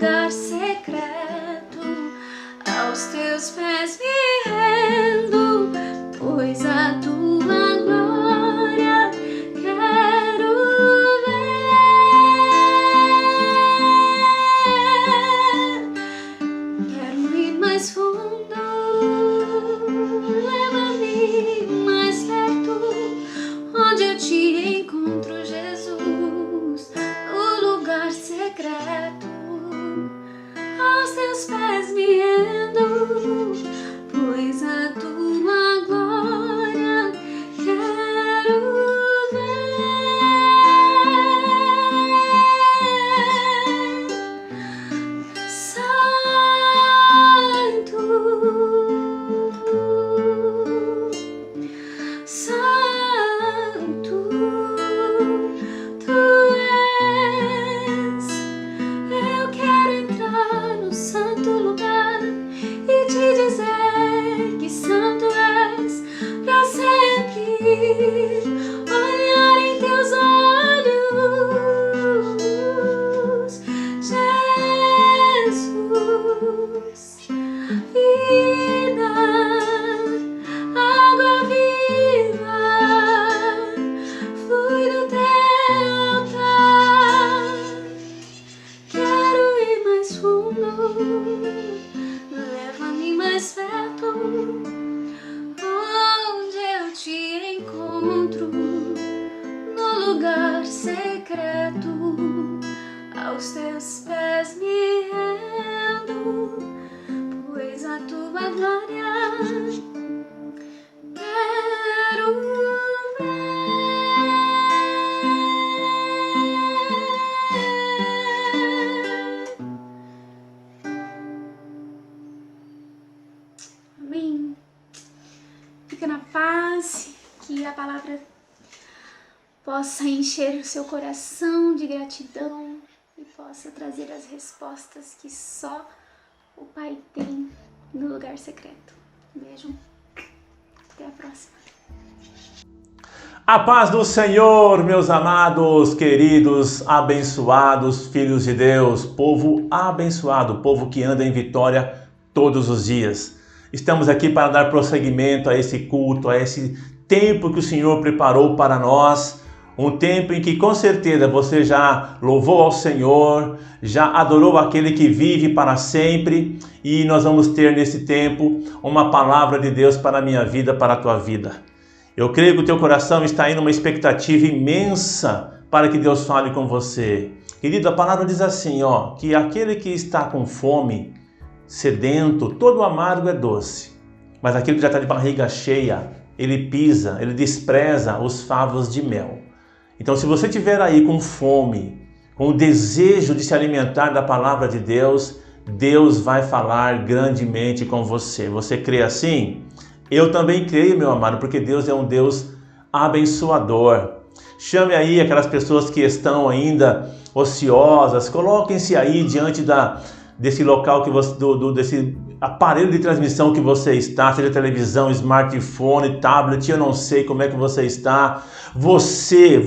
lugar secreto, aos teus pés me rendo, pois a tua glória quero ver. Quero ir mais fundo, leva-me mais perto, onde eu te encontro, Jesus, no lugar secreto, aos teus pés me rendo, pois a tua glória quero ver. Santo, Santo, tu és. Eu quero entrar no santo lugar e te dizer que santo és, pra sempre olhar em teus olhos, Jesus. Vida, água viva, flui do teu altar. Quero ir mais fundo, leva-me mais perto, onde eu te encontro, no lugar secreto, aos teus pés me rendo, pois a tua glória quero ver. Amém. Fica na paz, que a palavra possa encher o seu coração de gratidão e possa trazer as respostas que só o Pai tem no lugar secreto. Beijo. Até a próxima. A paz do Senhor, meus amados, queridos, abençoados filhos de Deus, povo abençoado, povo que anda em vitória todos os dias. Estamos aqui para dar prosseguimento a esse culto, a esse tempo que o Senhor preparou para nós, um tempo em que com certeza você já louvou ao Senhor, já adorou aquele que vive para sempre, e nós vamos ter nesse tempo uma palavra de Deus para a minha vida, para a tua vida. Eu creio que o teu coração está aí numa expectativa imensa para que Deus fale com você. Querido, a palavra diz assim, que aquele que está com fome, sedento, todo amargo é doce, mas aquele que já está de barriga cheia, ele pisa, ele despreza os favos de mel. Então, se você estiver aí com fome, com o desejo de se alimentar da palavra de Deus, Deus vai falar grandemente com você. Você crê assim? Eu também creio, meu amado, porque Deus é um Deus abençoador. Chame aí aquelas pessoas que estão ainda ociosas, coloquem-se aí diante desse local que você, desse aparelho de transmissão que você está, seja televisão, smartphone, tablet, eu não sei como é que você está. Você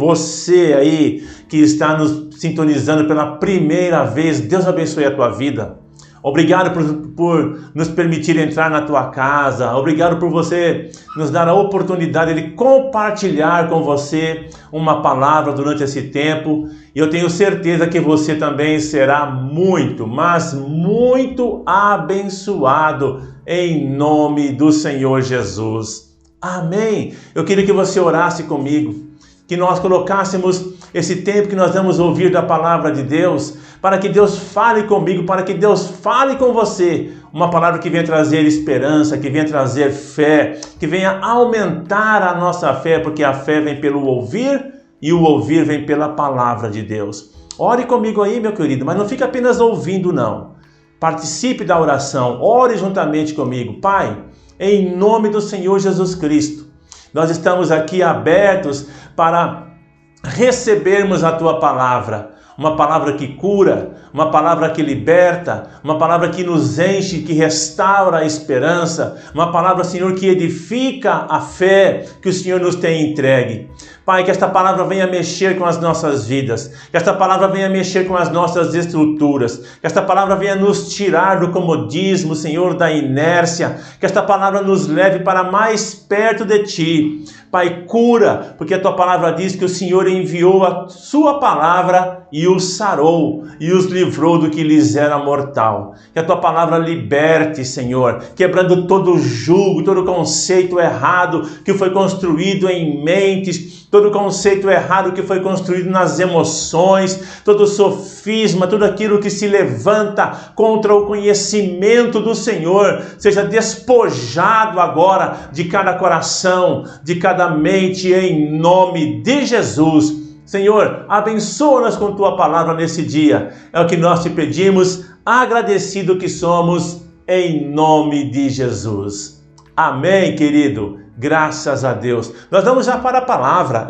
aí que está nos sintonizando pela primeira vez, Deus abençoe a tua vida. Obrigado por nos permitir entrar na tua casa. Obrigado por você nos dar a oportunidade de compartilhar com você uma palavra durante esse tempo. E eu tenho certeza que você também será muito, mas muito abençoado em nome do Senhor Jesus. Amém. Eu queria que você orasse comigo, que nós colocássemos esse tempo que nós vamos ouvir da palavra de Deus, para que Deus fale comigo, para que Deus fale com você, uma palavra que venha trazer esperança, que venha trazer fé, que venha aumentar a nossa fé, porque a fé vem pelo ouvir e o ouvir vem pela palavra de Deus. Ore comigo aí, meu querido, mas não fique apenas ouvindo, não. Participe da oração, ore juntamente comigo. Pai, em nome do Senhor Jesus Cristo, nós estamos aqui abertos para recebermos a tua palavra. Uma palavra que cura, uma palavra que liberta, uma palavra que nos enche, que restaura a esperança, uma palavra, Senhor, que edifica a fé que o Senhor nos tem entregue. Pai, que esta palavra venha mexer com as nossas vidas, que esta palavra venha mexer com as nossas estruturas, que esta palavra venha nos tirar do comodismo, Senhor, da inércia, que esta palavra nos leve para mais perto de Ti. Pai, cura, porque a Tua palavra diz que o Senhor enviou a Sua palavra e os sarou e os livrou do que lhes era mortal. Que a Tua palavra liberte, Senhor, quebrando todo jugo, todo conceito errado que foi construído em mentes, todo conceito errado que foi construído nas emoções, todo sofisma, tudo aquilo que se levanta contra o conhecimento do Senhor, seja despojado agora de cada coração, de cada mente, em nome de Jesus. Senhor, abençoa-nos com Tua palavra nesse dia. É o que nós te pedimos, agradecido que somos, em nome de Jesus. Amém, querido. Graças a Deus. Nós vamos já para a palavra.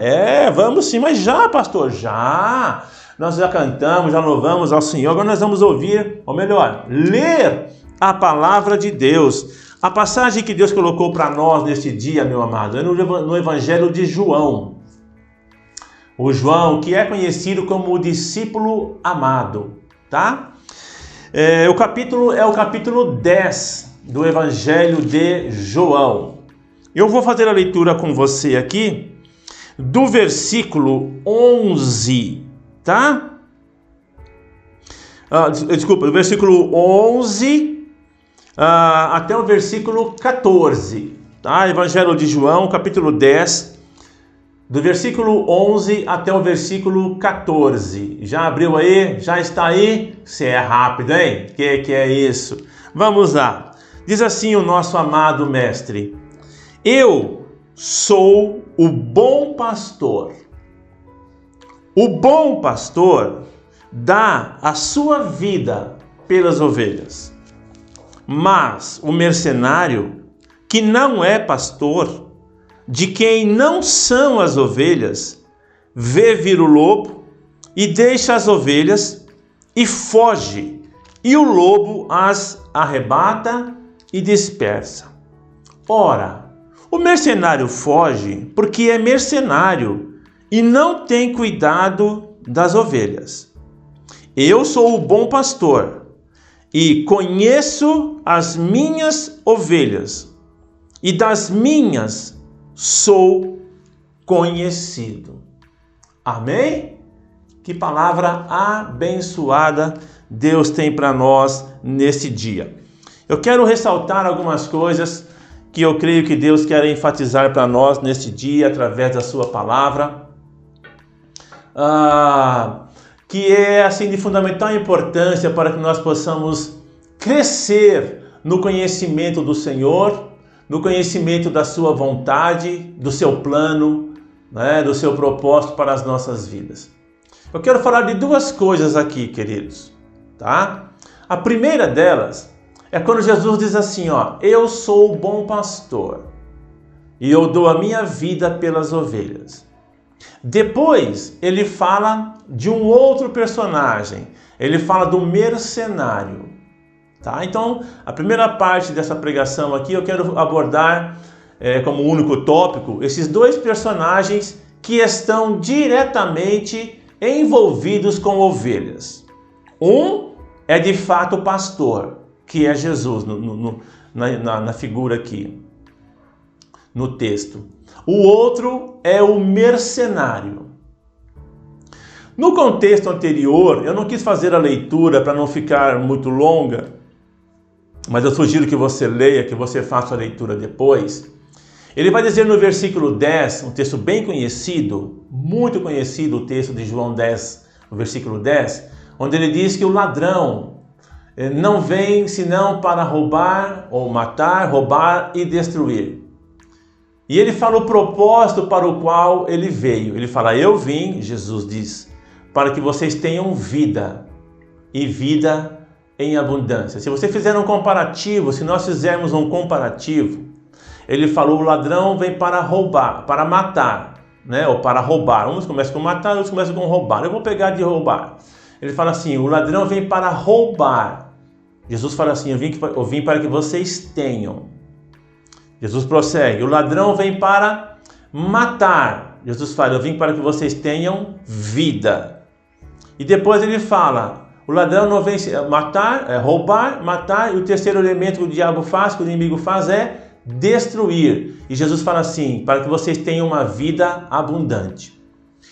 Vamos sim, mas já, pastor, já. Nós já cantamos, já louvamos ao Senhor. Agora nós vamos ouvir, ou melhor, ler a palavra de Deus. A passagem que Deus colocou para nós neste dia, meu amado, é no Evangelho de João. O João, que é conhecido como o discípulo amado, tá? O capítulo 10 do Evangelho de João. Eu vou fazer a leitura com você aqui do versículo 11, tá? Do versículo 11 até o versículo 14, tá? Evangelho de João, capítulo 10, do versículo 11 até o versículo 14. Já abriu aí? Já está aí? Você é rápido, hein? Que é isso? Vamos lá. Diz assim o nosso amado mestre: eu sou o bom pastor. O bom pastor dá a sua vida pelas ovelhas. Mas o mercenário, que não é pastor, de quem não são as ovelhas, vê vir o lobo e deixa as ovelhas e foge, e o lobo as arrebata e dispersa. Ora, o mercenário foge porque é mercenário e não tem cuidado das ovelhas. Eu sou o bom pastor e conheço as minhas ovelhas, e das minhas sou conhecido. Amém? Que palavra abençoada Deus tem para nós nesse dia. Eu quero ressaltar algumas coisas que eu creio que Deus quer enfatizar para nós neste dia através da sua palavra, que é assim de fundamental importância para que nós possamos crescer no conhecimento do Senhor, no conhecimento da sua vontade, do seu plano, né, do seu propósito para as nossas vidas. Eu quero falar de duas coisas aqui, queridos, tá? A primeira delas é quando Jesus diz assim, eu sou o bom pastor e eu dou a minha vida pelas ovelhas. Depois ele fala de um outro personagem, ele fala do mercenário. Tá? Então, a primeira parte dessa pregação aqui eu quero abordar como único tópico esses dois personagens que estão diretamente envolvidos com ovelhas. Um é de fato o pastor, que é Jesus na figura aqui, no texto. O outro é o mercenário. No contexto anterior, eu não quis fazer a leitura para não ficar muito longa, mas eu sugiro que você leia, que você faça a leitura depois. Ele vai dizer no versículo 10, um texto bem conhecido, muito conhecido, o texto de João 10, no versículo 10, onde ele diz que o ladrão não vem senão para roubar ou matar, roubar e destruir. E ele fala o propósito para o qual ele veio. Ele fala, eu vim, Jesus diz, para que vocês tenham vida e vida em abundância. Se você fizer um comparativo, se nós fizermos um comparativo, ele falou, o ladrão vem para roubar, para matar, né? Ou para roubar. Uns começam com matar, outros começam com roubar. Eu vou pegar de roubar. Ele fala assim, o ladrão vem para roubar. Jesus fala assim, eu vim para que vocês tenham. Jesus prossegue, o ladrão vem para matar. Jesus fala, eu vim para que vocês tenham vida. E depois ele fala, o ladrão não vem roubar, matar, e o terceiro elemento que o diabo faz, que o inimigo faz, é destruir. E Jesus fala assim, para que vocês tenham uma vida abundante.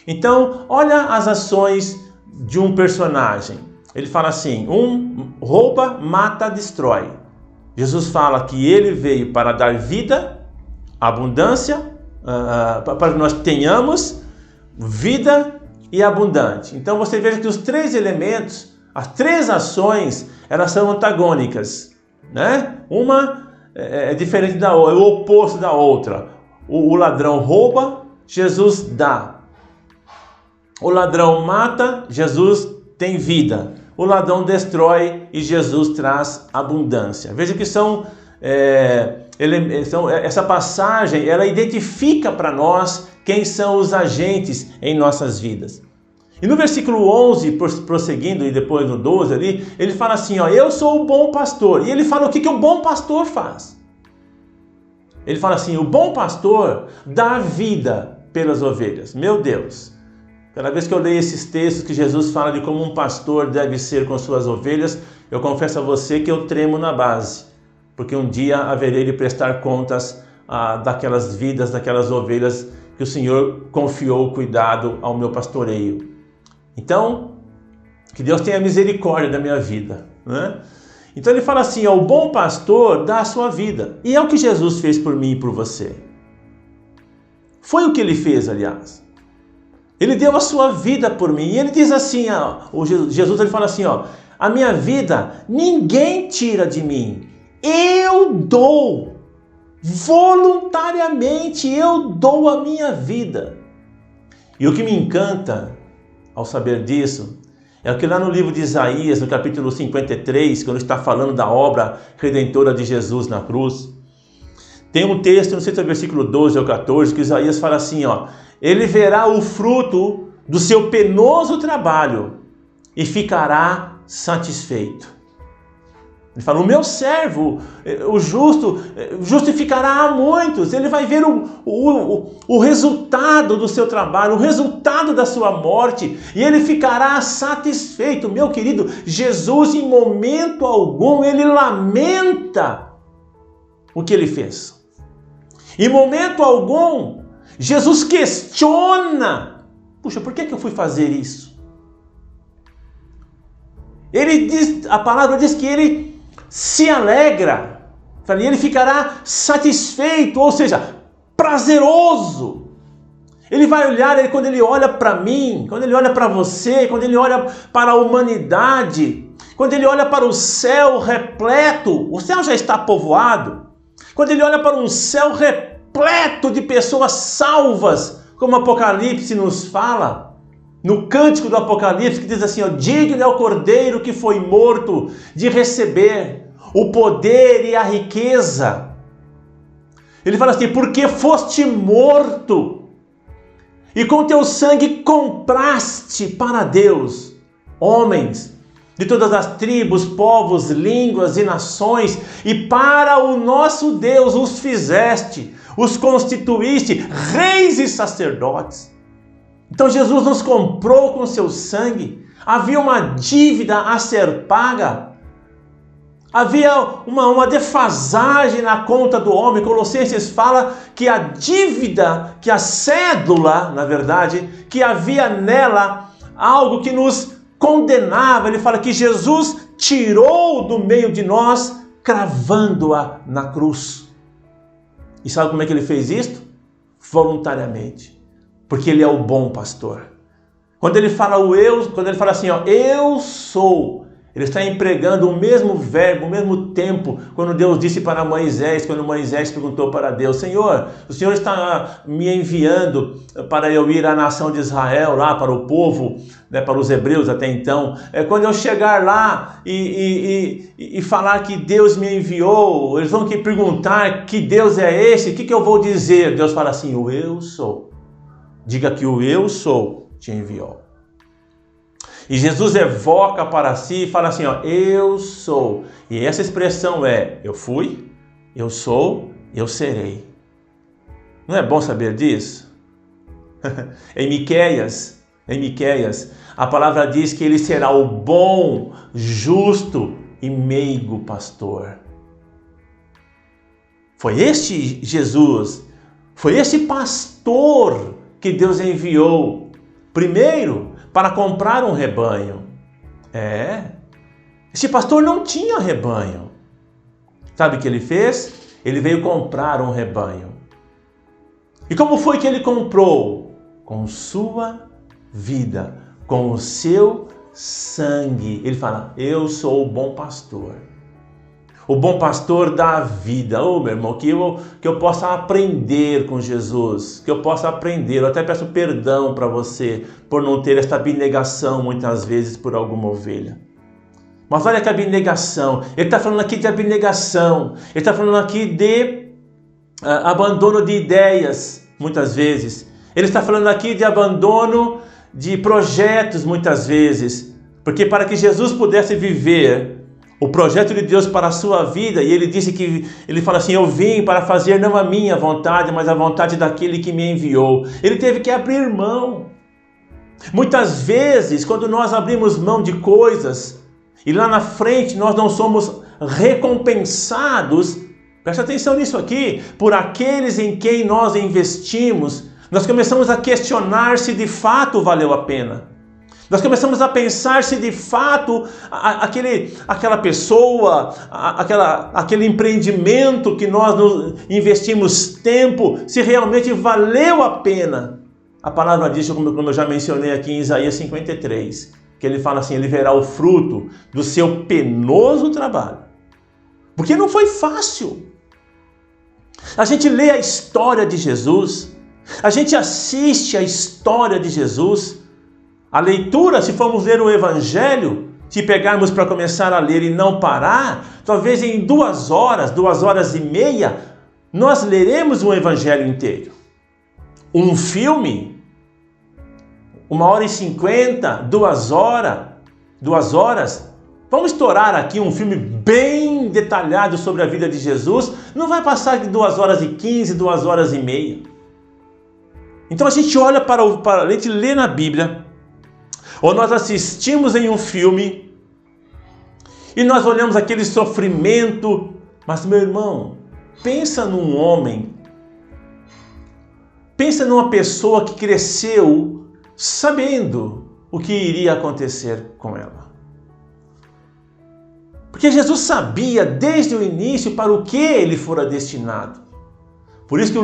Então, olha as ações de um personagem. Ele fala assim, rouba, mata, destrói. Jesus fala que ele veio para dar vida, abundância, para que nós tenhamos vida e abundante. Então você veja que os três elementos, as três ações, elas são antagônicas, né? Uma é diferente da outra, é o oposto da outra. O ladrão rouba, Jesus dá. O ladrão mata, Jesus tem vida. O ladrão destrói e Jesus traz abundância. Veja que essa passagem, ela identifica para nós quem são os agentes em nossas vidas. E no versículo 11, prosseguindo, e depois no 12 ali, ele fala assim, eu sou o bom pastor. E ele fala o que o bom pastor faz. Ele fala assim, o bom pastor dá vida pelas ovelhas. Meu Deus! Cada vez que eu leio esses textos que Jesus fala de como um pastor deve ser com suas ovelhas, eu confesso a você que eu tremo na base. Porque um dia haverei de prestar contas daquelas vidas, daquelas ovelhas que o Senhor confiou o cuidado ao meu pastoreio. Então, que Deus tenha misericórdia da minha vida, né? Então ele fala assim, o bom pastor dá a sua vida. E é o que Jesus fez por mim e por você. Foi o que ele fez, aliás. Ele deu a sua vida por mim. E ele diz assim, Jesus ele fala assim, a minha vida ninguém tira de mim. Eu dou. Voluntariamente eu dou a minha vida. E o que me encanta ao saber disso é que lá no livro de Isaías, no capítulo 53, quando está falando da obra redentora de Jesus na cruz, tem um texto, não sei se é o versículo 12 ou 14, que Isaías fala assim, ele verá o fruto do seu penoso trabalho e ficará satisfeito. Ele fala, o meu servo, o justo, justificará a muitos. Ele vai ver o resultado do seu trabalho, o resultado da sua morte, e ele ficará satisfeito. Meu querido, Jesus em momento algum, ele lamenta o que ele fez. Em momento algum, Jesus questiona, puxa, por que eu fui fazer isso? A palavra diz que ele se alegra, e ele ficará satisfeito, ou seja, prazeroso. Ele vai olhar, quando ele olha para mim, quando ele olha para você, quando ele olha para a humanidade, quando ele olha para o céu repleto, o céu já está povoado, quando ele olha para um céu repleto de pessoas salvas, como o Apocalipse nos fala, no cântico do Apocalipse, que diz assim, digno é o cordeiro que foi morto de receber o poder e a riqueza. Ele fala assim, porque foste morto e com teu sangue compraste para Deus homens de todas as tribos, povos, línguas e nações, e para o nosso Deus os fizeste, os constituíste reis e sacerdotes. Então Jesus nos comprou com seu sangue. Havia uma dívida a ser paga. Havia uma defasagem na conta do homem. Colossenses fala que a dívida, que a cédula, na verdade, que havia nela algo que nos condenava. Ele fala que Jesus tirou do meio de nós, cravando-a na cruz. E sabe como é que ele fez isto? Voluntariamente. Porque ele é o bom pastor. Quando ele fala quando ele fala assim, eu sou, ele está empregando o mesmo verbo, o mesmo tempo, quando Deus disse para Moisés, quando Moisés perguntou para Deus, Senhor, o Senhor está me enviando para eu ir à nação de Israel, lá para o povo, né, para os hebreus até então. Quando eu chegar lá e falar que Deus me enviou, eles vão perguntar que Deus é esse, o que eu vou dizer? Deus fala assim, o eu sou. Diga que o eu sou te enviou. E Jesus evoca para si e fala assim, eu sou. E essa expressão é, eu fui, eu sou, eu serei. Não é bom saber disso? Em Miqueias, a palavra diz que ele será o bom, justo e meigo pastor. Foi este Jesus, foi este pastor que Deus enviou, primeiro, para comprar um rebanho. Esse pastor não tinha rebanho. Sabe o que ele fez? Ele veio comprar um rebanho. E como foi que ele comprou? Com sua vida, com o seu sangue. Ele fala, eu sou o bom pastor. O bom pastor dá vida. Meu irmão, que eu possa aprender com Jesus, que eu possa aprender. Eu até peço perdão para você por não ter esta abnegação muitas vezes por alguma ovelha. Mas olha que abnegação. Ele está falando aqui de abnegação. Ele está falando aqui de abandono de ideias, muitas vezes. Ele está falando aqui de abandono de projetos, muitas vezes. Porque para que Jesus pudesse viver o projeto de Deus para a sua vida, e ele disse que, ele fala assim, eu vim para fazer não a minha vontade, mas a vontade daquele que me enviou. Ele teve que abrir mão. Muitas vezes, quando nós abrimos mão de coisas, e lá na frente nós não somos recompensados, presta atenção nisso aqui, por aqueles em quem nós investimos, nós começamos a questionar se de fato valeu a pena. Nós começamos a pensar se de fato aquela pessoa, aquele empreendimento que nós investimos tempo, se realmente valeu a pena. A palavra diz, como eu já mencionei aqui em Isaías 53, que ele fala assim, ele verá o fruto do seu penoso trabalho. Porque não foi fácil. A gente lê a história de Jesus, a gente assiste a história de Jesus. A leitura, se formos ler o Evangelho, se pegarmos para começar a ler e não parar, talvez em 2 horas, 2 horas e meia, nós leremos o Evangelho inteiro. Um filme, 1h50, 2 horas, vamos estourar aqui um filme bem detalhado sobre a vida de Jesus, não vai passar de 2h15, 2 horas e meia. Então a gente olha a gente lê na Bíblia, ou nós assistimos em um filme e nós olhamos aquele sofrimento, mas meu irmão, pensa num homem, pensa numa pessoa que cresceu sabendo o que iria acontecer com ela. Porque Jesus sabia desde o início para o que ele fora destinado. Por isso que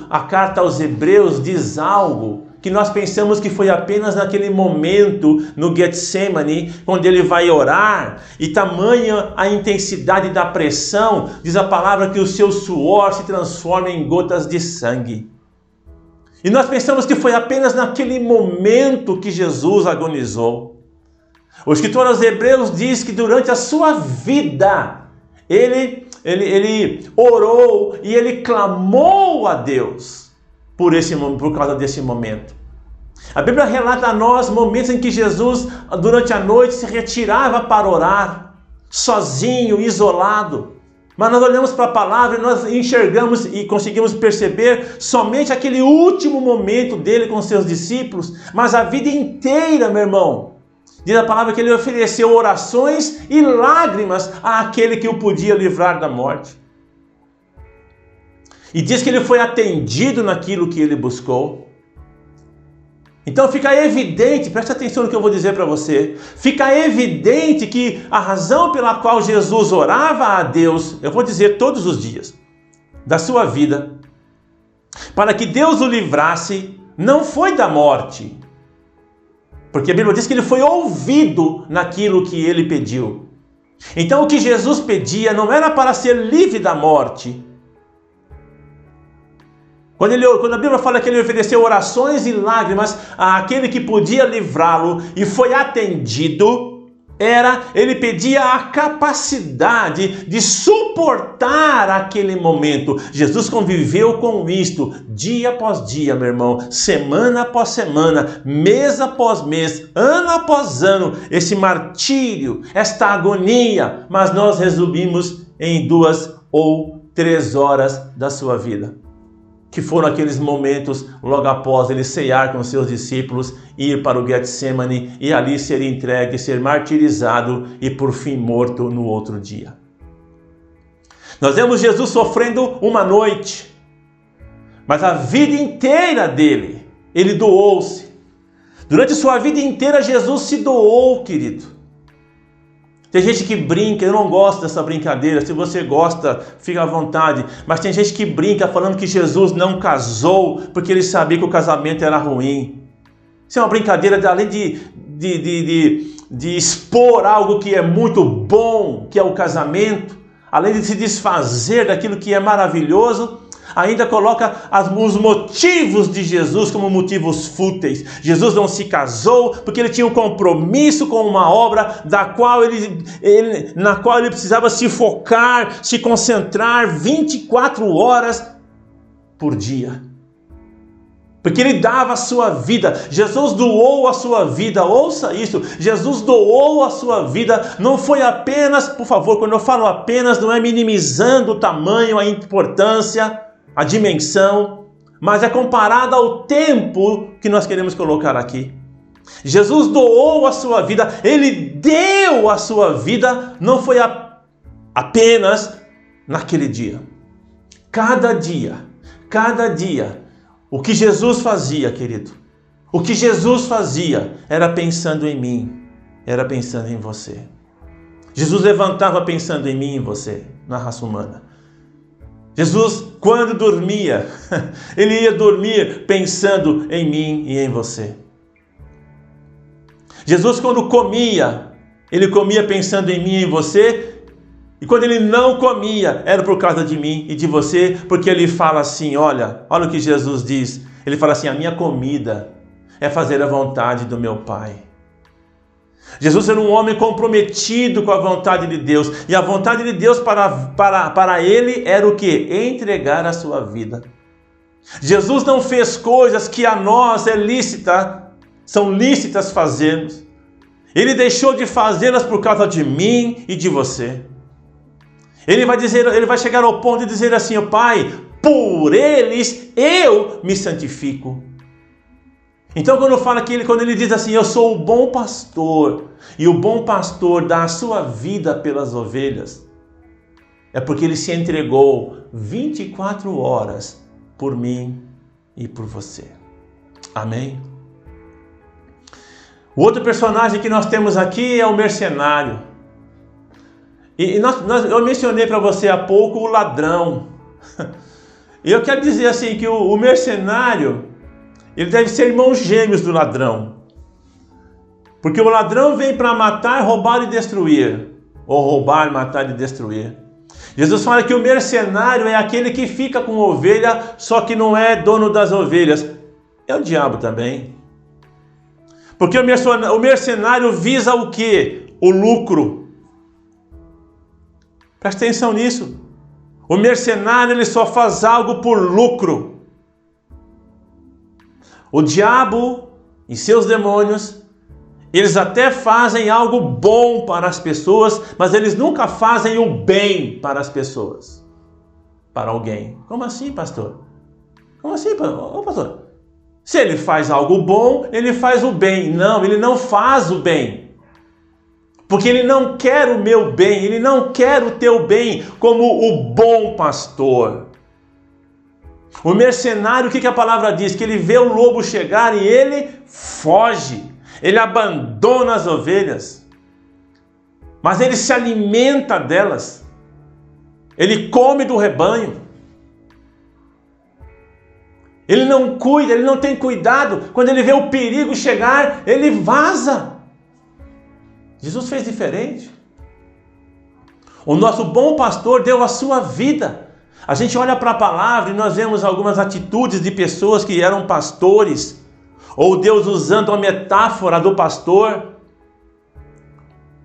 a carta aos Hebreus diz algo que nós pensamos que foi apenas naquele momento no Getsemane, onde ele vai orar, e tamanha a intensidade da pressão, diz a palavra que o seu suor se transforma em gotas de sangue. E nós pensamos que foi apenas naquele momento que Jesus agonizou. O escritor aos Hebreus diz que durante a sua vida, ele orou e ele clamou a Deus por causa desse momento. A Bíblia relata a nós momentos em que Jesus, durante a noite, se retirava para orar, sozinho, isolado. Mas nós olhamos para a palavra e nós enxergamos e conseguimos perceber somente aquele último momento dele com seus discípulos, mas a vida inteira, meu irmão, diz a palavra que ele ofereceu orações e lágrimas àquele que o podia livrar da morte. E diz que ele foi atendido naquilo que ele buscou. Então fica evidente, preste atenção no que eu vou dizer para você, fica evidente que a razão pela qual Jesus orava a Deus, eu vou dizer todos os dias, da sua vida, para que Deus o livrasse, não foi da morte. Porque a Bíblia diz que ele foi ouvido naquilo que ele pediu. Então o que Jesus pedia não era para ser livre da morte. Quando a Bíblia fala que ele ofereceu orações e lágrimas àquele que podia livrá-lo e foi atendido, ele pedia a capacidade de suportar aquele momento. Jesus conviveu com isto dia após dia, meu irmão, semana após semana, mês após mês, ano após ano, esse martírio, esta agonia, mas nós resumimos em 2 ou 3 horas da sua vida. que foram aqueles momentos logo após ele ceiar com seus discípulos, ir para o Getsemane e ali ser entregue, ser martirizado e por fim morto no outro dia. Nós vemos Jesus sofrendo uma noite, mas a vida inteira dele, ele doou-se. Durante sua vida inteira, Jesus se doou, querido. Tem gente que brinca, eu não gosto dessa brincadeira, se você gosta, fica à vontade. Mas tem gente que brinca falando que Jesus não casou porque ele sabia que o casamento era ruim. Isso é uma brincadeira, além de expor algo que é muito bom, que é o casamento, além de se desfazer daquilo que é maravilhoso, ainda coloca os motivos de Jesus como motivos fúteis. Jesus não se casou porque ele tinha um compromisso com uma obra na qual ele precisava se focar, se concentrar 24 horas por dia. Porque ele dava a sua vida. Jesus doou a sua vida. Ouça isso. Jesus doou a sua vida. Não foi apenas, por favor, quando eu falo apenas, não é minimizando o tamanho, a importância, a dimensão, mas é comparada ao tempo que nós queremos colocar aqui. Jesus doou a sua vida, ele deu a sua vida, não foi apenas naquele dia. Cada dia, o que Jesus fazia, querido, o que Jesus fazia era pensando em mim, era pensando em você. Jesus levantava pensando em mim e em você, na raça humana. Jesus, quando dormia, ele ia dormir pensando em mim e em você. Jesus, quando comia, ele comia pensando em mim e em você. E quando ele não comia, era por causa de mim e de você, porque ele fala assim, olha o que Jesus diz. Ele fala assim, a minha comida é fazer a vontade do meu Pai. Jesus era um homem comprometido com a vontade de Deus. E a vontade de Deus para ele era o quê? Entregar a sua vida. Jesus não fez coisas que a nós são lícitas fazermos. Ele deixou de fazê-las por causa de mim e de você. Ele vai chegar ao ponto de dizer assim, Pai, por eles eu me santifico. Então quando ele diz assim, eu sou o bom pastor, e o bom pastor dá a sua vida pelas ovelhas, é porque ele se entregou 24 horas por mim e por você. Amém? O outro personagem que nós temos aqui é o mercenário. Eu mencionei para você há pouco o ladrão. E eu quero dizer assim que o mercenário, ele deve ser irmão gêmeos do ladrão. Porque o ladrão vem para matar, roubar e destruir. Ou roubar, matar e destruir. Jesus fala que o mercenário é aquele que fica com ovelha, só que não é dono das ovelhas. É o diabo também. Porque o mercenário visa o quê? O lucro. Presta atenção nisso. O mercenário ele só faz algo por lucro. O diabo e seus demônios, eles até fazem algo bom para as pessoas, mas eles nunca fazem o bem para as pessoas. Para alguém. Como assim, pastor? Como assim, pastor? Se ele faz algo bom, ele faz o bem. Não, ele não faz o bem. Porque ele não quer o meu bem, ele não quer o teu bem como o bom pastor. O mercenário, o que a palavra diz? Que ele vê o lobo chegar e ele foge. Ele abandona as ovelhas. Mas ele se alimenta delas. Ele come do rebanho. Ele não cuida, ele não tem cuidado. Quando ele vê o perigo chegar, ele vaza. Jesus fez diferente. O nosso bom pastor deu a sua vida. A gente olha para a palavra e nós vemos algumas atitudes de pessoas que eram pastores, ou Deus usando a metáfora do pastor.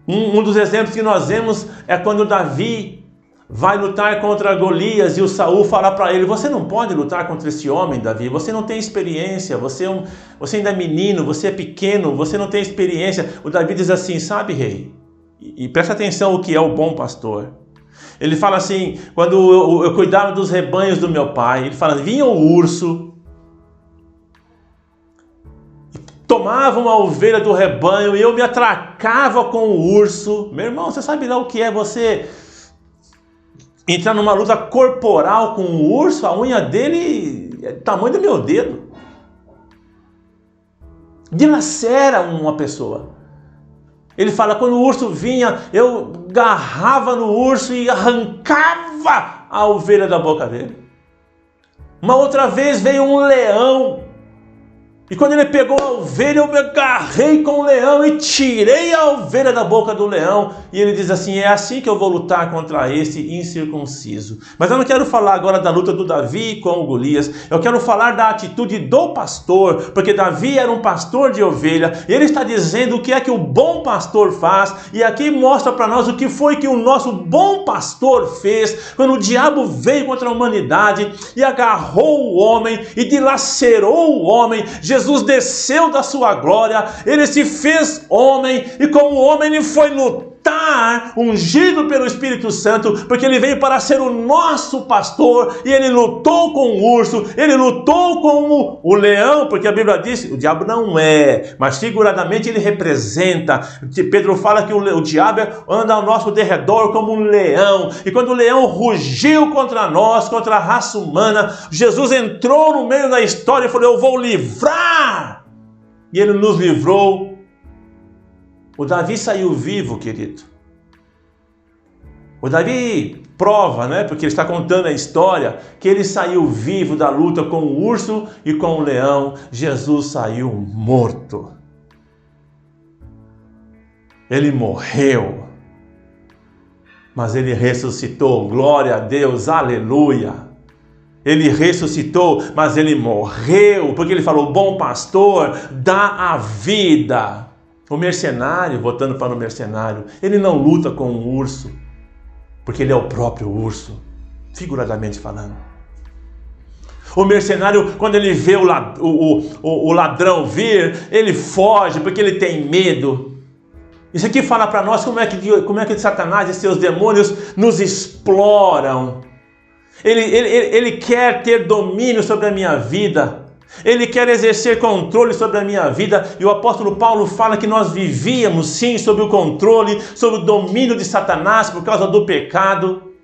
Um dos exemplos que nós vemos é quando Davi vai lutar contra Golias e o Saul fala para ele, você não pode lutar contra esse homem, Davi, você não tem experiência, você ainda é menino, você é pequeno, você não tem experiência. O Davi diz assim, sabe, rei, e presta atenção o que é o bom pastor. Ele fala assim, quando eu cuidava dos rebanhos do meu pai, ele fala, vinha o urso, tomava uma ovelha do rebanho e eu me atracava com o urso. Meu irmão, você sabe lá o que é você entrar numa luta corporal com o urso? A unha dele é do tamanho do meu dedo. Dilacera uma pessoa. Ele fala, quando o urso vinha, eu agarrava no urso e arrancava a ovelha da boca dele. Uma outra vez veio um leão. E quando ele pegou a ovelha, eu me agarrei com o leão e tirei a ovelha da boca do leão. E ele diz assim, é assim que eu vou lutar contra esse incircunciso. Mas eu não quero falar agora da luta do Davi com o Golias. Eu quero falar da atitude do pastor, porque Davi era um pastor de ovelha. E ele está dizendo o que é que o bom pastor faz. E aqui mostra para nós o que foi que o nosso bom pastor fez quando o diabo veio contra a humanidade e agarrou o homem e dilacerou o homem. Jesus desceu da sua glória, ele se fez homem e como homem ele foi lutar, ungido pelo Espírito Santo, porque ele veio para ser o nosso pastor e ele lutou com o urso, ele lutou com o leão, porque a Bíblia diz, o diabo não é, mas figuradamente ele representa. Pedro fala que o diabo anda ao nosso derredor como um leão, e quando o leão rugiu contra nós, contra a raça humana, Jesus entrou no meio da história e falou, eu vou livrar. E ele nos livrou. O Davi saiu vivo, querido. O Davi prova, né? Porque ele está contando a história, que ele saiu vivo da luta com o urso e com o leão. Jesus saiu morto. Ele morreu. Mas ele ressuscitou. Glória a Deus, aleluia. Ele ressuscitou, mas ele morreu, porque ele falou, bom pastor dá a vida. O mercenário, voltando para o mercenário, ele não luta com um urso, porque ele é o próprio urso, figuradamente falando. O mercenário, quando ele vê o ladrão vir, ele foge, porque ele tem medo. Isso aqui fala para nós como é que Satanás e seus demônios nos exploram. Ele quer ter domínio sobre a minha vida. Ele quer exercer controle sobre a minha vida. E o apóstolo Paulo fala que nós vivíamos sim sob o controle, sob o domínio de Satanás por causa do pecado.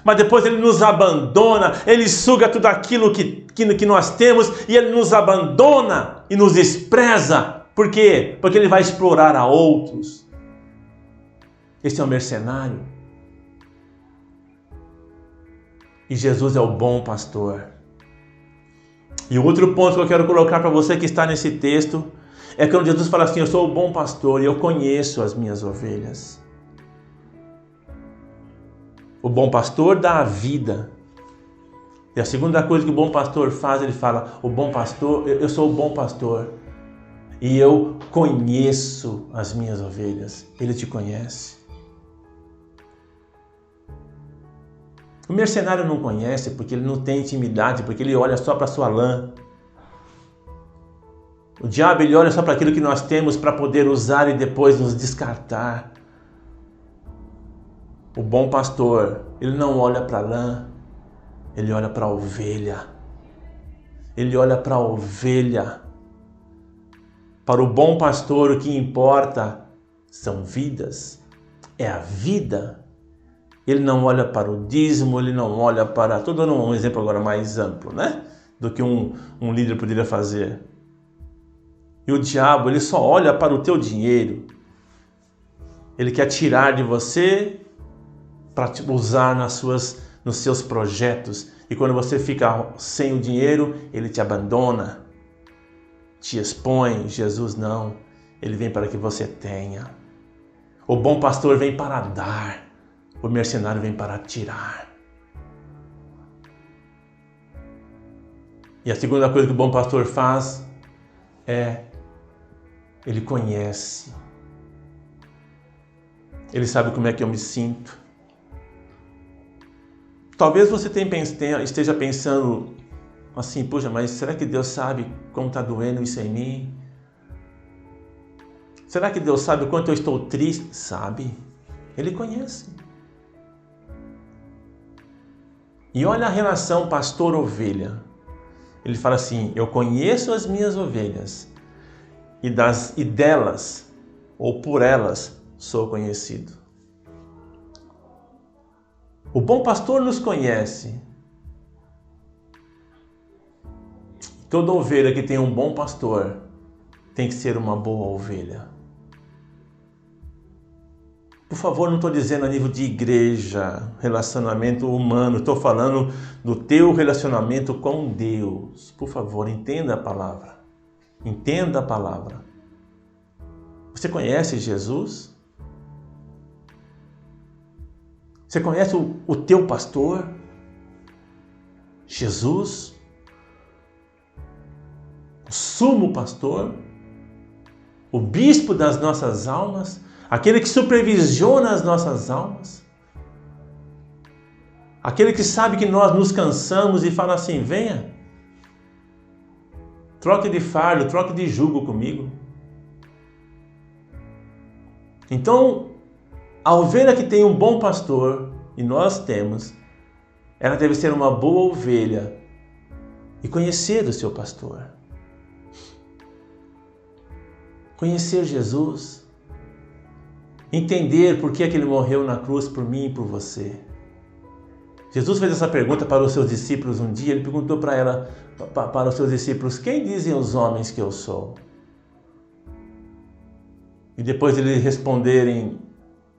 Mas depois ele nos abandona, ele suga tudo aquilo que nós temos e ele nos abandona e nos despreza. Por quê? Porque ele vai explorar a outros. Esse é um mercenário. E Jesus é o bom pastor. E o outro ponto que eu quero colocar para você que está nesse texto é quando Jesus fala assim, eu sou o bom pastor e eu conheço as minhas ovelhas. O bom pastor dá a vida. E a segunda coisa que o bom pastor faz, ele fala, o bom pastor, eu sou o bom pastor e eu conheço as minhas ovelhas. Ele te conhece. O mercenário não conhece porque ele não tem intimidade, porque ele olha só para a sua lã. O diabo ele olha só para aquilo que nós temos para poder usar e depois nos descartar. O bom pastor, ele não olha para a lã, ele olha para a ovelha. Ele olha para a ovelha. Para o bom pastor, o que importa são vidas, é a vida. Ele não olha para o dízimo, ele não olha para... Estou dando um exemplo agora mais amplo, né? Do que um líder poderia fazer. E o diabo, ele só olha para o teu dinheiro. Ele quer tirar de você para usar nos seus projetos. E quando você fica sem o dinheiro, ele te abandona, te expõe. Jesus não, ele vem para que você tenha. O bom pastor vem para dar. O mercenário vem para tirar. E a segunda coisa que o bom pastor faz é, ele conhece. Ele sabe como é que eu me sinto. Talvez você esteja pensando assim, puxa, mas será que Deus sabe como está doendo isso em mim? Será que Deus sabe o quanto eu estou triste? Sabe. Ele conhece. E olha a relação pastor-ovelha. Ele fala assim: eu conheço as minhas ovelhas e delas, ou por elas, sou conhecido. O bom pastor nos conhece. Toda ovelha que tem um bom pastor tem que ser uma boa ovelha. Por favor, não estou dizendo a nível de igreja, relacionamento humano. Estou falando do teu relacionamento com Deus. Por favor, entenda a palavra. Entenda a palavra. Você conhece Jesus? Você conhece o teu pastor? Jesus? O sumo pastor? O bispo das nossas almas? Aquele que supervisiona as nossas almas? Aquele que sabe que nós nos cansamos e fala assim: venha, troque de fardo, troque de jugo comigo. Então, a ovelha que tem um bom pastor, e nós temos, ela deve ser uma boa ovelha e conhecer o seu pastor. Conhecer Jesus. Entender por que ele morreu na cruz por mim e por você. Jesus fez essa pergunta para os seus discípulos um dia. Ele perguntou para os seus discípulos: quem dizem os homens que eu sou? E depois de eles responderem,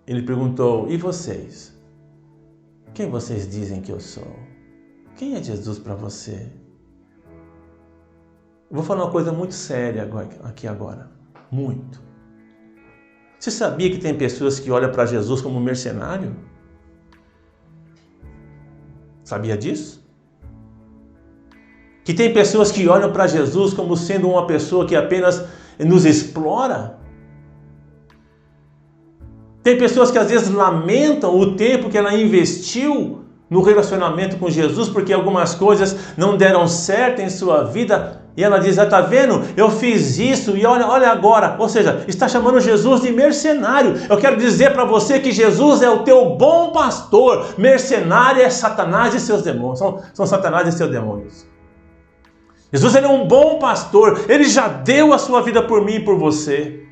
ele perguntou: e vocês? Quem vocês dizem que eu sou? Quem é Jesus para você? Eu vou falar uma coisa muito séria aqui agora. Muito. Você sabia que tem pessoas que olham para Jesus como mercenário? Sabia disso? Que tem pessoas que olham para Jesus como sendo uma pessoa que apenas nos explora? Tem pessoas que às vezes lamentam o tempo que ela investiu no relacionamento com Jesus porque algumas coisas não deram certo em sua vida. E ela diz: tá vendo? Eu fiz isso e olha agora. Ou seja, está chamando Jesus de mercenário. Eu quero dizer para você que Jesus é o teu bom pastor. Mercenário é Satanás e seus demônios. São Satanás e seus demônios. Jesus, ele é um bom pastor. Ele já deu a sua vida por mim e por você.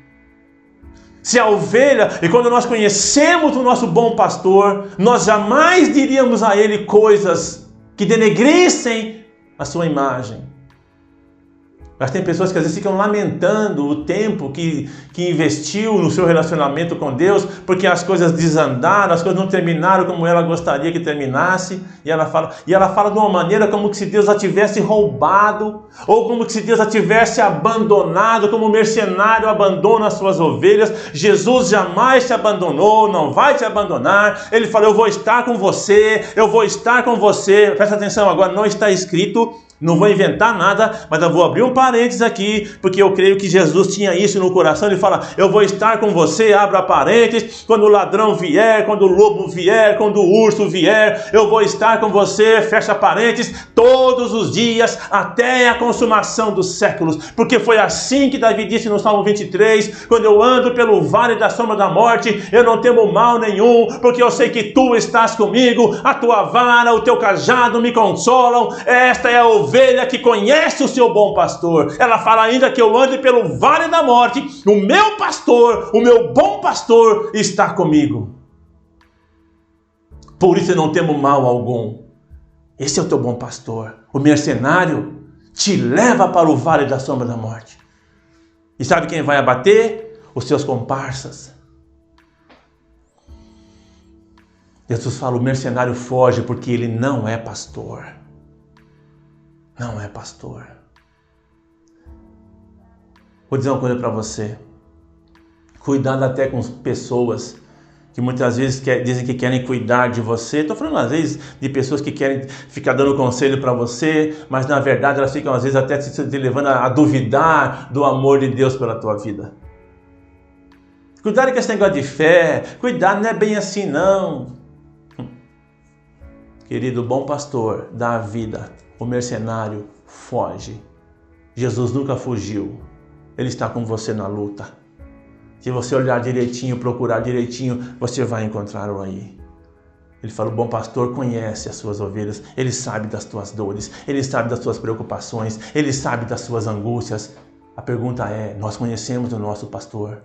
Se a ovelha, e quando nós conhecemos o nosso bom pastor, nós jamais diríamos a ele coisas que denegrissem a sua imagem. Mas tem pessoas que às vezes ficam lamentando o tempo que investiu no seu relacionamento com Deus, porque as coisas desandaram, as coisas não terminaram como ela gostaria que terminasse. E ela fala de uma maneira como se Deus a tivesse roubado, ou como se Deus a tivesse abandonado, como o mercenário abandona as suas ovelhas. Jesus jamais te abandonou, não vai te abandonar. Ele falou: eu vou estar com você, eu vou estar com você. Presta atenção agora, não está escrito. Não vou inventar nada, mas eu vou abrir um parênteses aqui, porque eu creio que Jesus tinha isso no coração. Ele fala: eu vou estar com você, abra parênteses, quando o ladrão vier, quando o lobo vier, quando o urso vier, eu vou estar com você, fecha parênteses, todos os dias, até a consumação dos séculos. Porque foi assim que Davi disse no Salmo 23, quando eu ando pelo vale da sombra da morte, eu não temo mal nenhum, porque eu sei que tu estás comigo, a tua vara, o teu cajado me consolam. Esta é a ovelha que conhece o seu bom pastor. Ela fala ainda que eu ande pelo vale da morte, o meu pastor, o meu bom pastor está comigo. Por isso eu não temo mal algum. Esse é o teu bom pastor. O mercenário te leva para o vale da sombra da morte. E sabe quem vai abater? Os seus comparsas. Jesus fala: o mercenário foge porque ele não é pastor. Não é pastor. Vou dizer uma coisa para você. Cuidado até com pessoas que muitas vezes dizem que querem cuidar de você. Estou falando às vezes de pessoas que querem ficar dando conselho para você, mas na verdade elas ficam às vezes até te levando a duvidar do amor de Deus pela tua vida. Cuidado com esse negócio de fé. Cuidado, não é bem assim não. Querido, bom pastor dá a vida. O mercenário foge. Jesus nunca fugiu. Ele está com você na luta. Se você olhar direitinho, procurar direitinho, você vai encontrá-lo aí. Ele fala, o bom pastor conhece as suas ovelhas, ele sabe das tuas dores, ele sabe das tuas preocupações, ele sabe das suas angústias. A pergunta é, nós conhecemos o nosso pastor?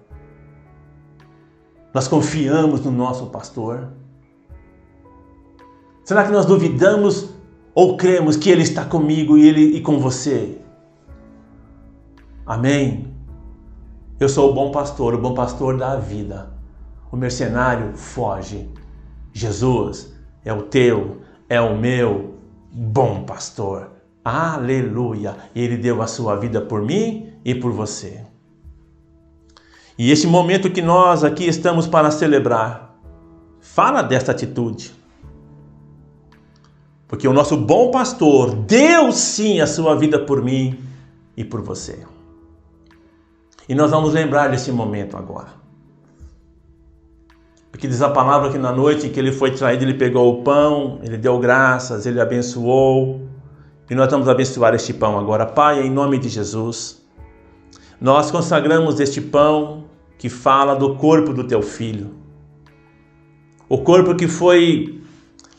Nós confiamos no nosso pastor? Será que nós duvidamos ou cremos que ele está comigo e com você? Amém? Eu sou o bom pastor dá a vida. O mercenário foge. Jesus é o teu, é o meu bom pastor. Aleluia! E ele deu a sua vida por mim e por você. E esse momento que nós aqui estamos para celebrar, fala desta atitude. Porque o nosso bom pastor deu sim a sua vida por mim e por você. E nós vamos lembrar desse momento agora. Porque diz a palavra que na noite em que ele foi traído, ele pegou o pão, ele deu graças, ele abençoou. E nós vamos abençoar este pão agora. Pai, em nome de Jesus, nós consagramos este pão que fala do corpo do teu filho. O corpo que foi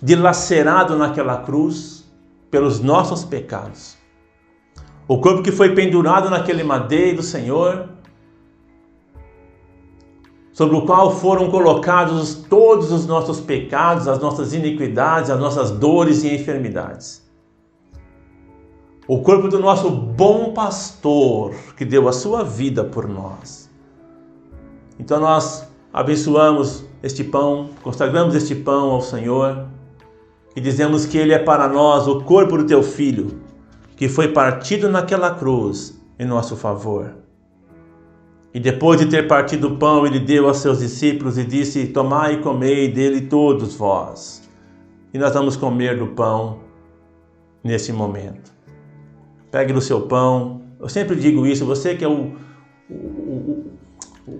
dilacerado naquela cruz pelos nossos pecados. O corpo que foi pendurado naquele madeiro, Senhor, sobre o qual foram colocados todos os nossos pecados, as nossas iniquidades, as nossas dores e enfermidades. O corpo do nosso bom pastor, que deu a sua vida por nós. Então nós abençoamos este pão, consagramos este pão ao Senhor e dizemos que ele é para nós o corpo do teu Filho, que foi partido naquela cruz em nosso favor. E depois de ter partido o pão, ele deu aos seus discípulos e disse, tomai e comei dele todos vós. E nós vamos comer do pão nesse momento. Pegue do seu pão. Eu sempre digo isso, você que é o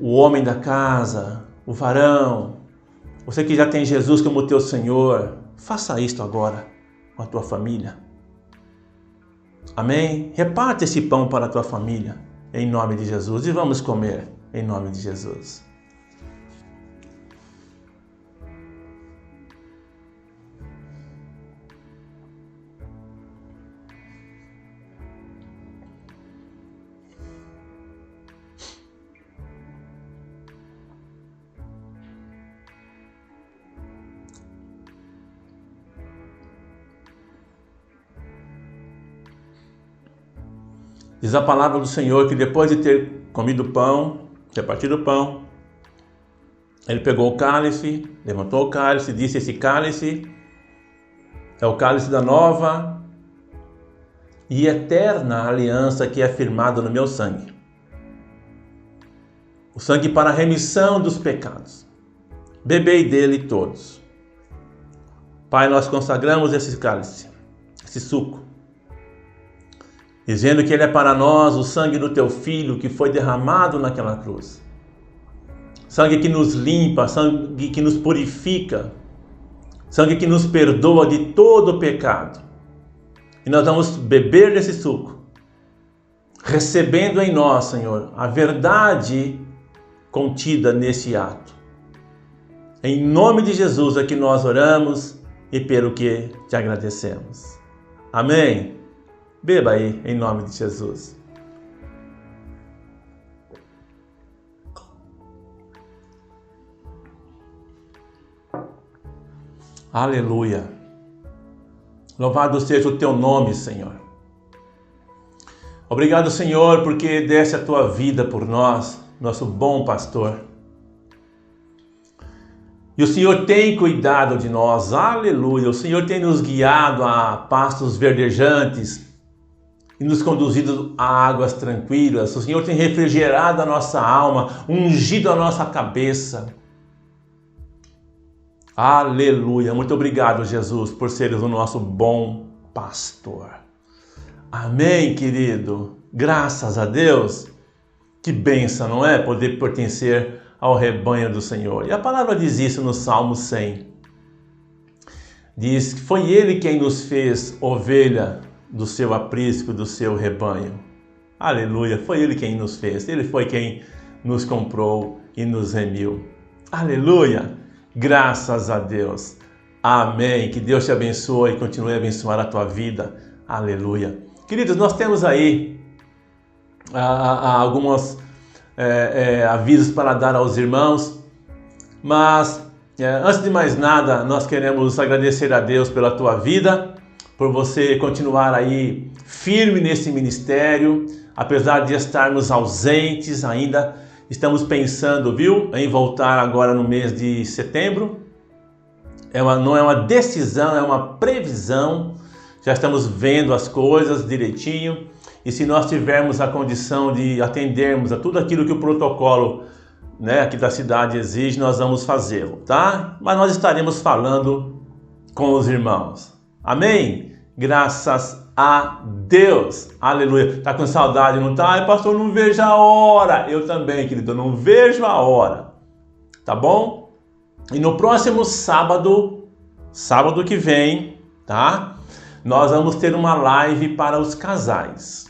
homem da casa, o varão, você que já tem Jesus como teu Senhor, faça isto agora com a tua família. Amém? Reparte esse pão para a tua família. Em nome de Jesus. E vamos comer em nome de Jesus. Diz a palavra do Senhor que depois de ter comido o pão, ter partido o pão, ele pegou o cálice, levantou o cálice e disse, esse cálice é o cálice da nova e eterna aliança que é firmada no meu sangue. O sangue para a remissão dos pecados. Bebei dele todos. Pai, nós consagramos esse cálice, esse suco, dizendo que ele é para nós o sangue do teu Filho que foi derramado naquela cruz. Sangue que nos limpa, sangue que nos purifica, sangue que nos perdoa de todo o pecado. E nós vamos beber desse suco, recebendo em nós, Senhor, a verdade contida nesse ato. Em nome de Jesus é que nós oramos e pelo que te agradecemos. Amém. Beba aí, em nome de Jesus. Aleluia. Louvado seja o teu nome, Senhor. Obrigado, Senhor, porque deste a tua vida por nós, nosso bom pastor. E o Senhor tem cuidado de nós, aleluia. O Senhor tem nos guiado a pastos verdejantes e nos conduzido a águas tranquilas. O Senhor tem refrigerado a nossa alma, ungido a nossa cabeça. Aleluia. Muito obrigado, Jesus, por seres o nosso bom pastor. Amém, querido. Graças a Deus. Que bênção, não é? Poder pertencer ao rebanho do Senhor. E a palavra diz isso no Salmo 100. Diz que foi Ele quem nos fez ovelha do seu aprisco, do seu rebanho. Aleluia, foi Ele quem nos fez. Ele foi quem nos comprou e nos remiu. Aleluia, graças a Deus. Amém. Que Deus te abençoe e continue a abençoar a tua vida. Aleluia. Queridos, nós temos aí alguns avisos para dar aos irmãos, mas antes de mais nada, nós queremos agradecer a Deus pela tua vida, por você continuar aí firme nesse ministério, apesar de estarmos ausentes ainda. Estamos pensando, em voltar agora no mês de setembro. Não é uma decisão, é uma previsão. Já estamos vendo as coisas direitinho. E se nós tivermos a condição de atendermos a tudo aquilo que o protocolo, aqui da cidade exige, nós vamos fazê-lo, tá? Mas nós estaremos falando com os irmãos. Amém? Graças a Deus. Aleluia. Tá com saudade, não tá? Ai, pastor, não vejo a hora. Eu também, querido, eu não vejo a hora. Tá bom? E no próximo sábado que vem, tá? Nós vamos ter uma live para os casais.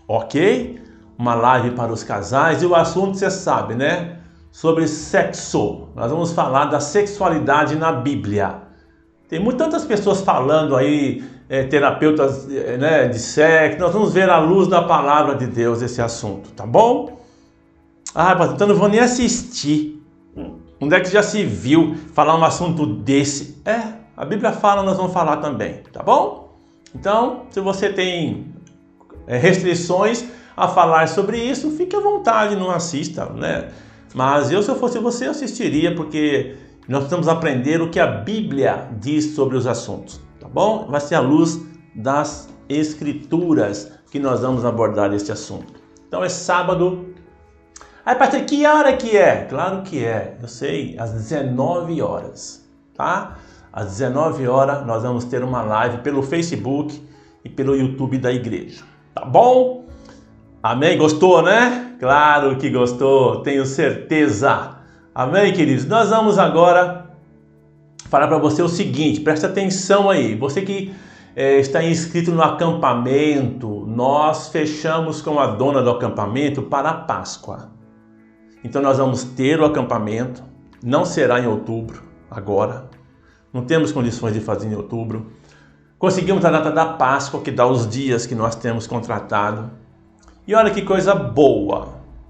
Ok? Uma live para os casais. E o assunto, você sabe, né? Sobre sexo. Nós vamos falar da sexualidade na Bíblia. Tem tantas pessoas falando aí, terapeutas de sexo. Nós vamos ver à luz da palavra de Deus esse assunto, tá bom? Ah, pastor, então não vou nem assistir. Onde é que já se viu falar um assunto desse? A Bíblia fala, nós vamos falar também, tá bom? Então, se você tem restrições a falar sobre isso, fique à vontade, não assista, né? Mas eu, se eu fosse você, eu assistiria, porque nós precisamos aprender o que a Bíblia diz sobre os assuntos, tá bom? Vai ser à luz das Escrituras que nós vamos abordar este assunto. Então é sábado. Aí, pastor, que hora que é? Claro que é, eu sei, às 19 horas, tá? Às 19 horas nós vamos ter uma live pelo Facebook e pelo YouTube da igreja, tá bom? Amém? Gostou, né? Claro que gostou, tenho certeza. Amém, queridos? Nós vamos agora falar para você o seguinte, presta atenção aí. Você que está inscrito no acampamento, nós fechamos com a dona do acampamento para a Páscoa. Então nós vamos ter o acampamento, não será em outubro, agora. Não temos condições de fazer em outubro. Conseguimos a data da Páscoa, que dá os dias que nós temos contratado. E olha que coisa boa.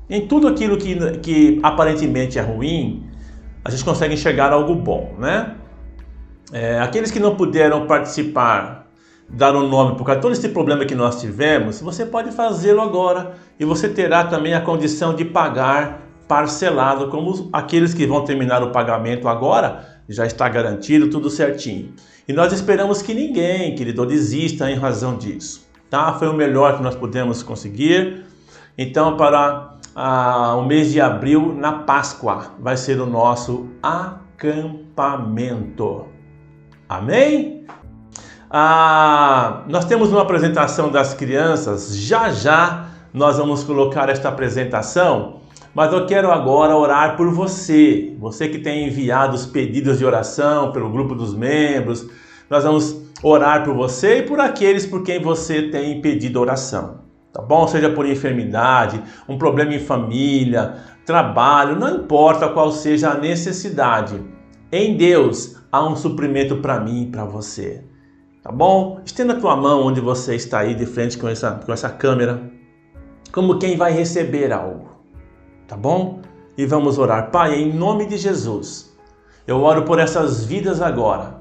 Em tudo aquilo que aparentemente é ruim, a gente consegue enxergar algo bom, né? Aqueles que não puderam participar, dar um nome por causa de todo esse problema que nós tivemos, você pode fazê-lo agora. E você terá também a condição de pagar parcelado, como aqueles que vão terminar o pagamento agora, já está garantido, tudo certinho. E nós esperamos que ninguém, querido, desista em razão disso, tá? Foi o melhor que nós pudemos conseguir. Então, para o mês de abril, na Páscoa, vai ser o nosso acampamento. Amém? Nós temos uma apresentação das crianças, já nós vamos colocar esta apresentação, mas eu quero agora orar por você que tem enviado os pedidos de oração pelo grupo dos membros. Nós vamos orar por você e por aqueles por quem você tem pedido oração, tá bom? Seja por enfermidade, um problema em família, trabalho, não importa qual seja a necessidade. Em Deus há um suprimento para mim e para você, tá bom? Estenda a tua mão onde você está aí de frente com essa câmera, como quem vai receber algo, tá bom? E vamos orar. Pai, em nome de Jesus, eu oro por essas vidas agora,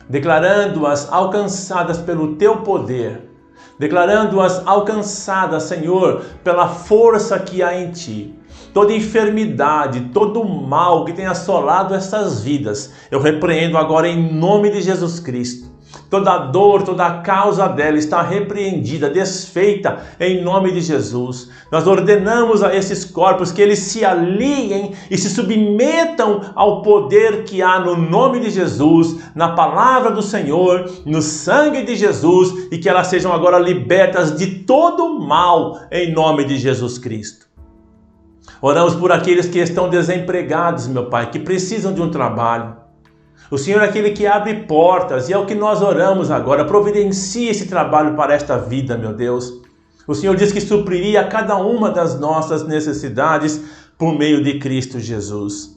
declarando-as alcançadas pelo teu poder, declarando-as alcançadas, Senhor, pela força que há em ti. Toda enfermidade, todo mal que tem assolado essas vidas, eu repreendo agora em nome de Jesus Cristo. Toda dor, toda causa dela está repreendida, desfeita em nome de Jesus. Nós ordenamos a esses corpos que eles se aliem e se submetam ao poder que há no nome de Jesus, na palavra do Senhor, no sangue de Jesus, e que elas sejam agora libertas de todo mal em nome de Jesus Cristo. Oramos por aqueles que estão desempregados, meu Pai, que precisam de um trabalho. O Senhor é aquele que abre portas e é o que nós oramos agora. Providencie esse trabalho para esta vida, meu Deus. O Senhor diz que supriria cada uma das nossas necessidades por meio de Cristo Jesus.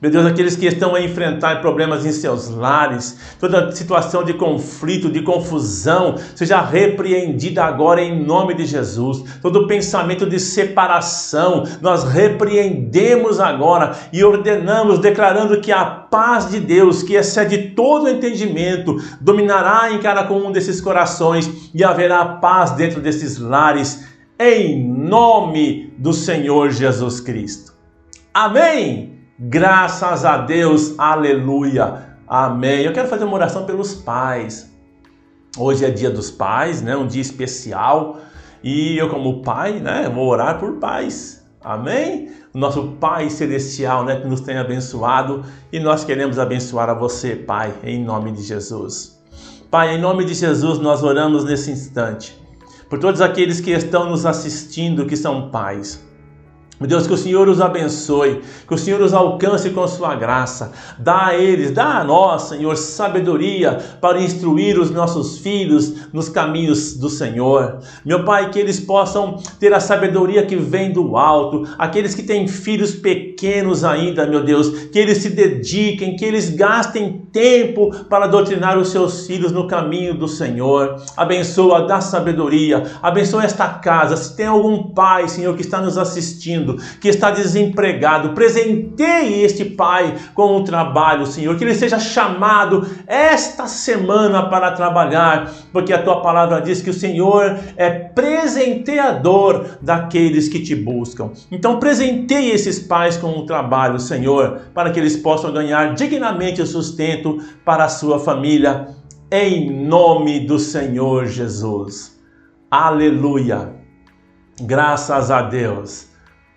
Meu Deus, aqueles que estão a enfrentar problemas em seus lares, toda situação de conflito, de confusão, seja repreendida agora em nome de Jesus. Todo pensamento de separação, nós repreendemos agora e ordenamos, declarando que a paz de Deus, que excede todo entendimento, dominará em cada um desses corações e haverá paz dentro desses lares, em nome do Senhor Jesus Cristo. Amém! Graças a Deus, aleluia, amém. Eu quero fazer uma oração pelos pais. Hoje é dia dos pais, né? Um dia especial. E eu, como pai, né, vou orar por pais. Amém? O nosso Pai Celestial, né, que nos tem abençoado. E nós queremos abençoar a você, Pai, em nome de Jesus. Pai, em nome de Jesus, nós oramos nesse instante por todos aqueles que estão nos assistindo, que são pais. Meu Deus, que o Senhor os abençoe, que o Senhor os alcance com sua graça. Dá a eles, dá a nós, Senhor, sabedoria para instruir os nossos filhos nos caminhos do Senhor. Meu Pai, que eles possam ter a sabedoria que vem do alto. Aqueles que têm filhos pequenos ainda, meu Deus, que eles se dediquem, que eles gastem tempo para doutrinar os seus filhos no caminho do Senhor. Abençoa, dá sabedoria, abençoa esta casa. Se tem algum pai, Senhor, que está nos assistindo, que está desempregado, presenteie este pai com o trabalho, Senhor, que ele seja chamado esta semana para trabalhar, porque a tua palavra diz que o Senhor é presenteador daqueles que te buscam. Então presenteie esses pais com o trabalho, Senhor, para que eles possam ganhar dignamente o sustento para a sua família, em nome do Senhor Jesus. Aleluia! Graças a Deus.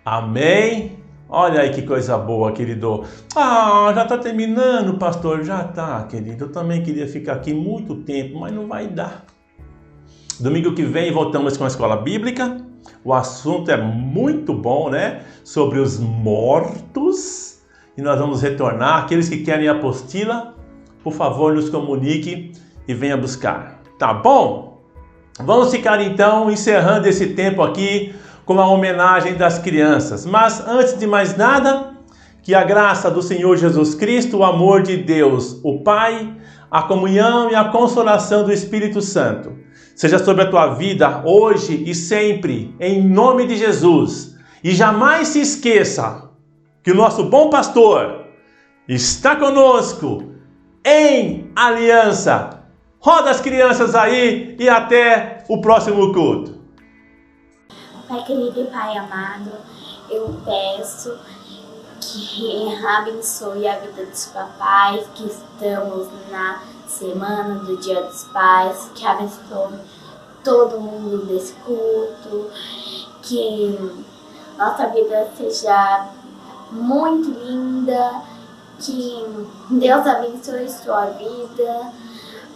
Amém? Olha aí que coisa boa, querido. Já está terminando, pastor. Já está, querido. Eu também queria ficar aqui muito tempo, mas não vai dar. Domingo que vem voltamos com a escola bíblica. O assunto é muito bom, né? Sobre os mortos. E nós vamos retornar. Aqueles que querem a apostila, por favor, nos comunique e venha buscar. Tá bom? Vamos ficar então encerrando esse tempo aqui com a homenagem das crianças. Mas antes de mais nada, que a graça do Senhor Jesus Cristo, o amor de Deus, o Pai, a comunhão e a consolação do Espírito Santo seja sobre a tua vida hoje e sempre, em nome de Jesus. E jamais se esqueça que o nosso bom pastor está conosco em aliança. Roda as crianças aí e até o próximo culto. Pai querido e Pai amado, eu peço que abençoe a vida dos papais, que estamos na semana do Dia dos Pais, que abençoe todo mundo desse culto, que nossa vida seja muito linda, que Deus abençoe sua vida.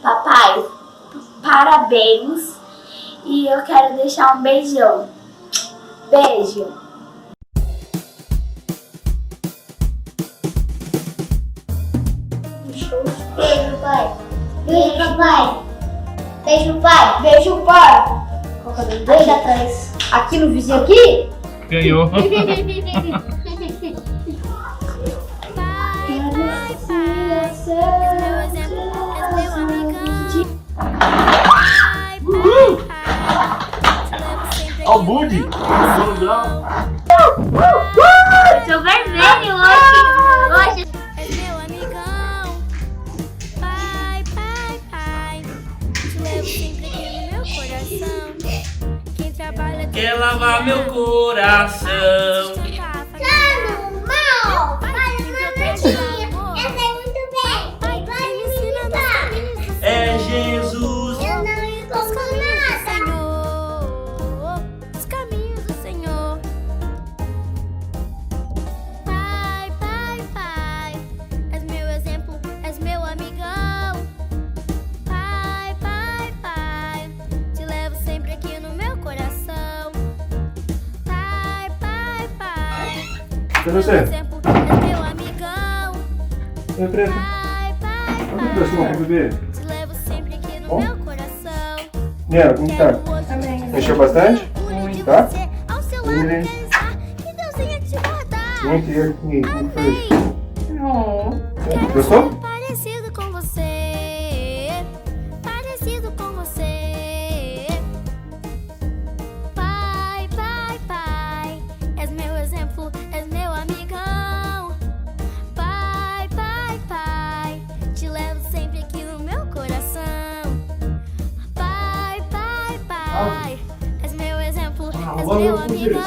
Papai, parabéns e eu quero deixar um beijão. Beijo! Beijo, pai! Beijo, papai! Beijo, pai! Beijo, pai! Qual que é o dedo? Aqui atrás. Aqui no vizinho aqui? Ganhou! Ó o Budi! Tô vermelho hoje! És meu amigão, pai, pai, pai. Te levo sempre aqui no meu coração. Quem trabalha Quer lavar meu coração. Mal! Pai, essa é muito bem! Pai, me ensina nos caminhos. É Jesus. Eu não encontro nada! Senhor, os caminhos do Senhor. Pai, pai, pai, és meu exemplo, és meu amigão. Pai, pai, pai, te levo sempre aqui no meu coração. Pai, pai, pai, Cadê meu você? exemplo, és meu amigão. Oi, preto. Pai, pai, Onde que você vai beber? te levo sempre aqui no Bom? meu coração. Nela, como tá? Mexeu bastante? Tá? Ao seu Oi, lado menino. quer estar, que Deus venha te guardar. Não queria ninguém. Como foi? Quero ser parecido com você, parecido com você. Pai, pai, pai, és meu exemplo, és meu amigão. Pai, pai, pai, te levo sempre aqui no meu coração. Pai, pai, pai, és meu exemplo, és meu amigão.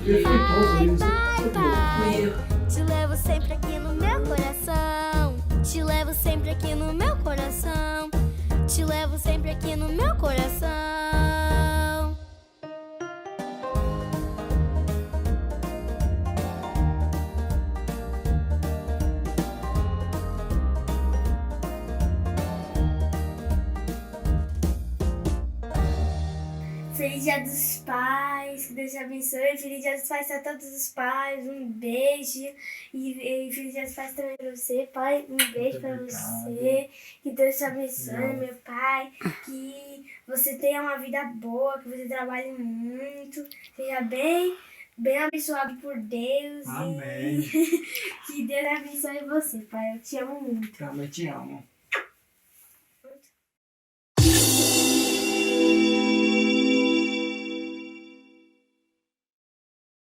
Pai, pai, pai, te levo sempre aqui no meu coração. Te levo sempre aqui no meu coração. Te levo sempre aqui no meu coração. Feliz Dia dos Pais, que Deus te abençoe. Feliz Dia dos Pais a todos os pais, um beijo. E Feliz Dia dos Pais também pra você, pai. Um beijo pra você. Que Deus te abençoe, meu pai. Que você tenha uma vida boa, que você trabalhe muito. Seja bem abençoado por Deus. Amém. Que Deus abençoe você, pai. Eu te amo muito. Eu também te amo.